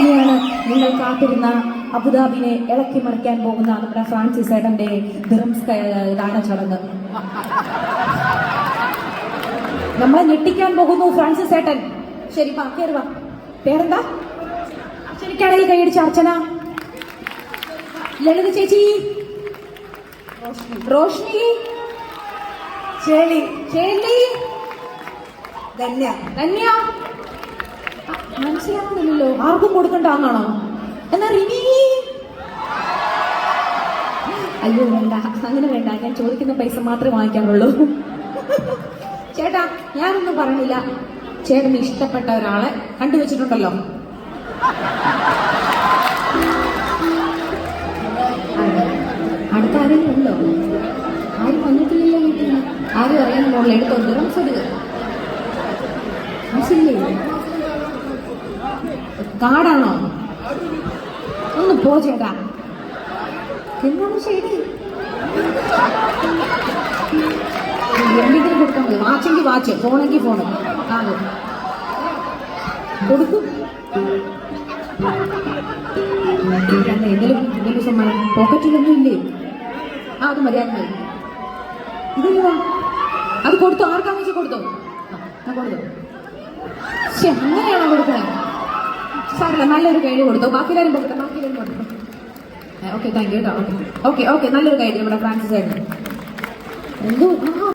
ഇനിയാണ് നിങ്ങൾ കാത്തിരുന്ന അബുദാബിനെ ഇളക്കി മറിക്കാൻ പോകുന്ന നമ്മുടെ ഫ്രാൻസിസ് ഏട്ടന്റെ ദിറംസ് ദാന ചടങ്ങ്. നമ്മളെ ഞെട്ടിക്കാൻ പോകുന്നു ഫ്രാൻസിസ് ഏട്ടൻ. ശരി, കയറി വാ. പേരെന്താ? ശരിക്കാണെങ്കിൽ കൈയടിച്ച അർച്ചന, ലളിത ചേച്ചി, റോഷ്നി, ചേലി, ധന്യ. മനസ്സിലാവുന്നില്ലല്ലോ, ആർക്കും കൊടുക്കണ്ടാന്നാണോ? എന്നാ റിനി? അയ്യോ വേണ്ട, അങ്ങനെ വേണ്ട, ഞാൻ ചോദിക്കുന്ന പൈസ മാത്രമേ വാങ്ങിക്കാനുള്ളൂ. ചേട്ടാ, ഞാനൊന്നും പറഞ്ഞില്ല. ചേട്ടന് ഇഷ്ടപ്പെട്ട ഒരാളെ കണ്ടുവച്ചിട്ടുണ്ടല്ലോ. അടുത്ത ആരെങ്കിലും ഉണ്ടോ? ആരും വന്നിട്ടില്ലല്ലോ വീട്ടിൽ. ആരും അറിയാൻ പോകില്ല. എടുത്തോ, ദിറംസ് എടുക്കുക. കാർഡാണോ? ഒന്ന് പോ ചേട്ടാ. എന്താണ് ശരി? എന്തെങ്കിലും കൊടുക്കാൻ മതി. വാച്ചെങ്കിൽ വാച്ച്, ഫോണെങ്കിൽ ഫോണ്. ആകെ കൊടുക്കും. എന്തെങ്കിലും സമ്മാനം പോക്കറ്റിലൊന്നും ഇല്ലേ? അത് മര്യാദ ഇതെന്താ? അത് കൊടുത്തോ? ആർക്കാന്ന് വെച്ചാൽ കൊടുത്തോ? കൊടുത്തോ? അങ്ങനെയാണോ കൊടുക്കണേ? സാറില്ല, നല്ലൊരു കൈഡ് കൊടുത്തോ. ബാക്കിയെല്ലാവരും കൊടുത്തോ. ഓക്കെ, താങ്ക് യു കേട്ടോ. ഓക്കെ, നല്ലൊരു കൈഡ് നമ്മുടെ ഫ്രാൻസിസ് ആയിരുന്നു. എന്തോ